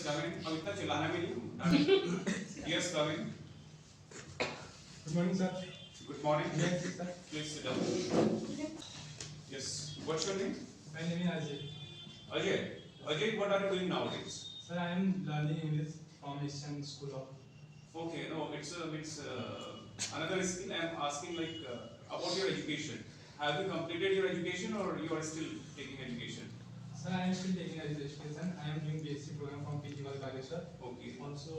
Yes, come in. अब इतना चिल्लाना भी नहीं. Yes, come in. Good morning, sir. Good morning. Yes, sir. Please sit down. Yes. What's your name? My name is Ajay. Ajay. Ajay, what are you doing nowadays? Sir, I am learning English from Asian School of. Okay, no, it's another skill. I'm asking about your education. Have you completed your education or you are still taking education? Sir, I am still taking education. I am doing BSc program from PG Balbageshwar. Okay. Also,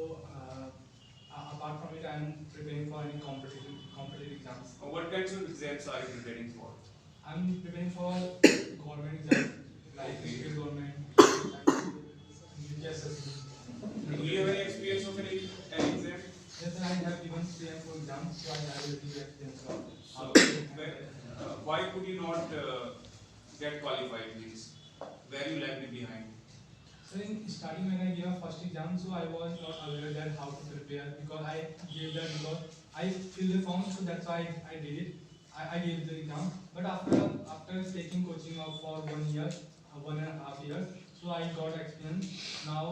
apart from it, I am preparing for any competitive exams. What kinds of exams are you preparing for? I am preparing for government exams like Okay. state government, UPSSC. Do you have any experience of any exam? Yes, sir, I have given 3 and 4 exams, so I have a little experience of. So, why could you not get qualified? Means where you left it behind? So in starting when I gave a first exam, so I was not aware that how to prepare because I gave that because I filled the form, so that's why I did it. I gave the exam, but after taking coaching for 1 year, 1.5 years, so I got experience. Now,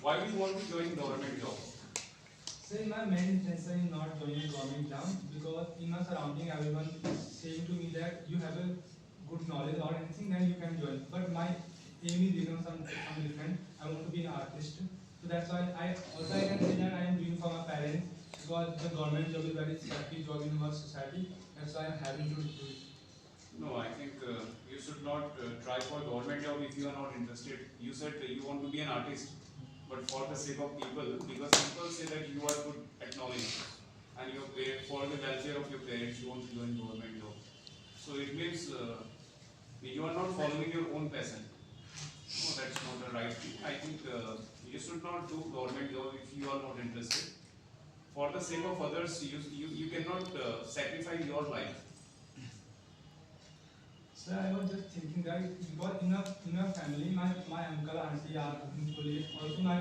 Why do you want to join government job? so in my main intention is not joining government exam because in my surrounding everyone is saying to me that you have a good knowledge or anything then you can join. But my aim is some different. I want to be an artist. So that's why I can say that I am doing for my parents because the government job is very happy job in our society. That's why I'm having to do it. No, I think you should not try for government job if you are not interested. You said you want to be an artist, but for the sake of people, because people say that you are good at knowledge, and for the welfare of your parents, you want to join government job. So it means you are not following your own passion. No, that's not the right thing. I think you should not do government job if you are not interested. For the sake of others, you cannot sacrifice your life. So I was just thinking that because in our family, my uncle, auntie are in police. Also my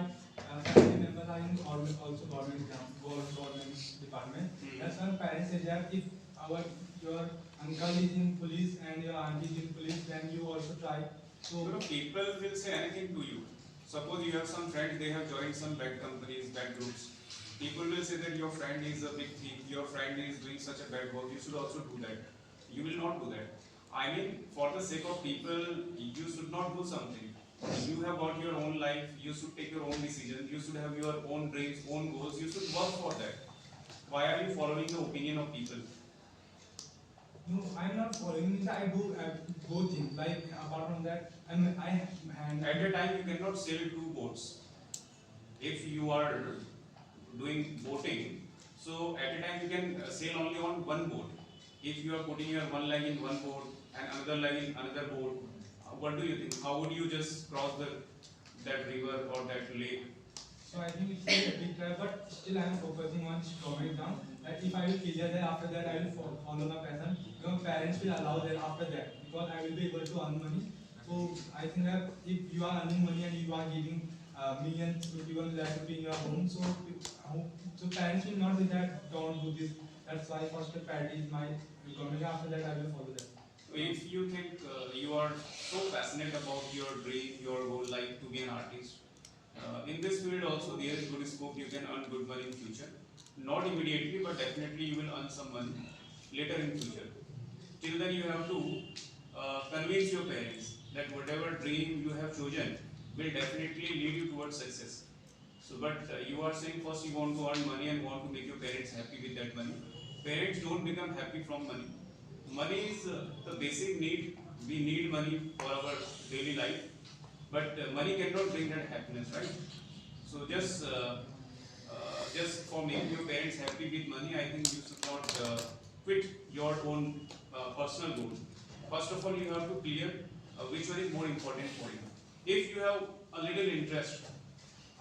family members are in government department. That's why parents say that if your uncle is in police and your auntie is in police, then you also try. So People will say anything to you. Suppose you have some friends, they have joined some bad companies, bad groups. People will say that your friend is a big thief, your friend is doing such a bad work, you should also do that. You will not do that. I mean, for the sake of people, you should not do something. You have got your own life, you should take your own decisions, you should have your own dreams, own goals, you should work for that. Why are you following the opinion of people? no, I'm not following this. I do both things. Like apart from that, I hand. At a time, you cannot sail two boats. If you are doing boating, so at a time you can sail only on one boat. If you are putting your one leg in one boat and another leg in another boat, what do you think? How would you just cross that river or that lake? So I think it's a big try, but still I am focusing on government exam. That if I will clear that, after that I will follow my passion. Because parents will allow that after that, because I will be able to earn money. So I think that if you are earning money and you are giving millions to even lakh rupee in your home, so parents will not say that don't do this. That's why first priority is my government. After that I will follow that. If you think you are so passionate about your dream, your goal, like to be an artist, in this field also there is good scope. You can earn good money in future. Not immediately, but definitely you will earn some money later in future. Till then, you have to convince your parents that whatever dream you have chosen will definitely lead you towards success. So, but you are saying first you want to earn money and want to make your parents happy with that money. Parents don't become happy from money. Money is the basic need. We need money for our daily life, but money cannot bring that happiness, right? So just for making your parents happy with money, I think you should not quit your own personal goal. First of all, you have to clear which one is more important for you. If you have a little interest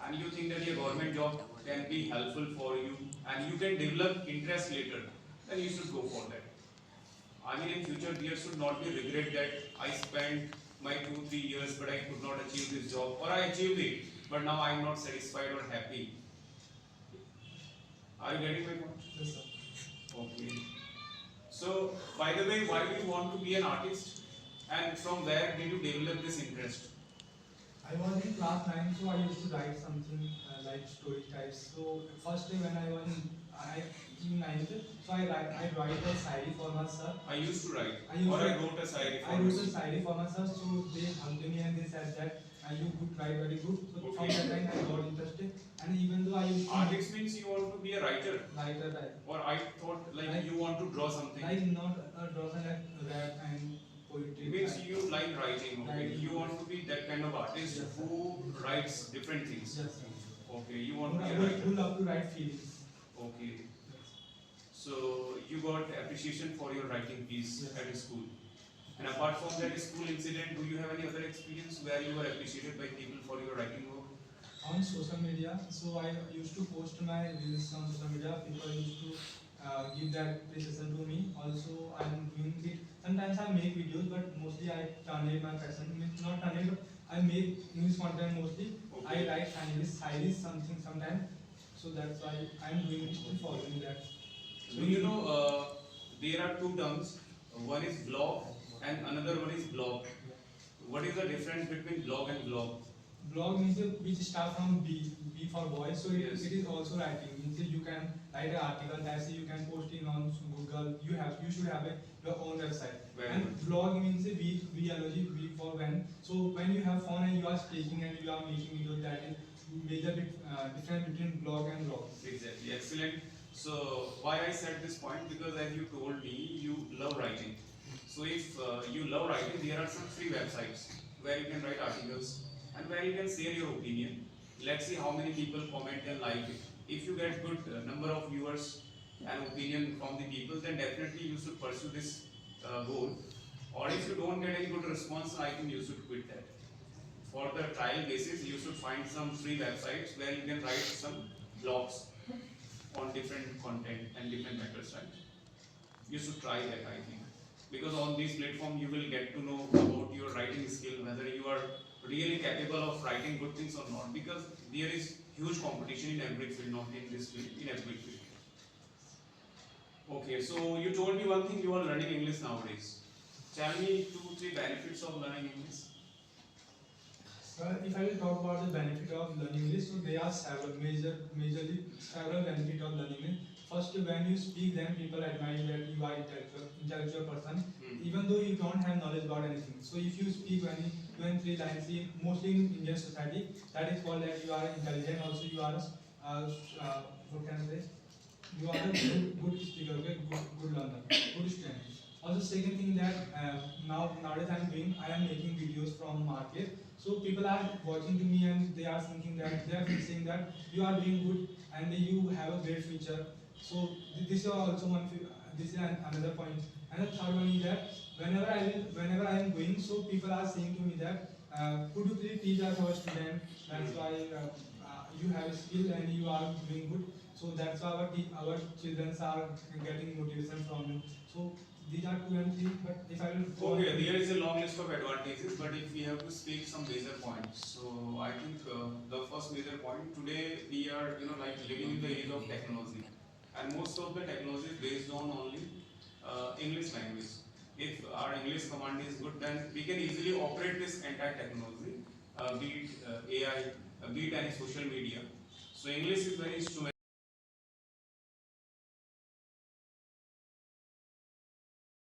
and you think that your government job can be helpful for you and you can develop interest later, then you should go for that. I mean, in future, there should not be regret that I spent my 2-3 years, but I could not achieve this job, or I achieved it, but now I am not satisfied or happy. Are you getting my point? Yes, sir. Okay. So, by the way, why do you want to be an artist? And from where did you develop this interest? I was in class 9, so I used to write something like story types. So first day when I was in ninth, so I write a diary for my sir. I used to write, I used or to, I wrote a diary I for wrote a myself. diary for my sir, so they hugged me and they said that you could write very good. So from Okay. that time I got interested, and even though I used to Artist means you want to be a writer, write a diary, or I thought like Like- you want to draw something. like not draw like rap and poetry. Means and- you like writing, okay? Writing. You want to be that kind of artist Yes, sir. who writes different things. Yes, sir. Okay, you want to be a Who writer. love to write feelings. Okay, so you got appreciation for your writing piece Yes. at school. And apart from that school incident, do you have any other experience where you were appreciated by people for your writing work? On social media, so I used to post my reels on social media. People used to give that appreciation to me. Also, I'm doing it. Sometimes I make videos, but mostly I tunnel my passion. Means not tunnel, but I make English content mostly. Okay. I write Chinese something sometimes. So that's why I'm doing it, still following that. Do you know there are two terms? One is blog and another one is blog. What is the difference between blog and blog? Blog means which start from B for boy, so Yes. it is also writing. Means you can write an article, that's it, you can post it on Google. You should have your own website. Very And good. blog means B allergy B for when. So when you have fun and you are speaking and you are making videos, that is major difference between blog and blog. Exactly, excellent. So why I said this point, because as you told me, you love writing. So if you love writing, there are some free websites where you can write articles and where you can share your opinion. Let's see how many people comment and like it. If you get good number of viewers and opinion from the people, then definitely you should pursue this goal. Or if you don't get any good response, I think you should quit that. For the trial basis, you should find some free websites where you can write some blogs on different content and different matters, right? You should try that, I think, because on this platform you will get to know about your writing skill, whether you are really capable of writing good things or not, because there is huge competition in every field, not in this field, in every field. Okay, so you told me one thing, you are learning English nowadays. Tell me 2-3 benefits of learning English. If I will talk about the benefit of learning English, so there are majorly several benefits of learning English. First, when you speak, then people admire that you are intellectual person, even though you don't have knowledge about anything. So if you speak when 3 lines, mostly in Indian society, that is called that you are intelligent. Also, you are what can I say? You are a good speaker, okay? Good learner, good student. Also, second thing that nowadays I am making videos from market. So people are watching to me and they are thinking that they are saying that you are doing good and you have a great future. So this is also this is another point. And the third one is that whenever I am going, so people are saying to me that could you please teach us our student? That's why you have a skill and you are doing good. So that's why our children are getting motivation from you. So these are 2 and 3. But if I will go Okay, there is a long list of advantages, but if we have to speak some major points, so I think the first major point, today we are like living in the age of technology, and most of the technology is based on only English language. If our English command is good, then we can easily operate this entire technology, be it AI, be it any social media. So English is very instrumental.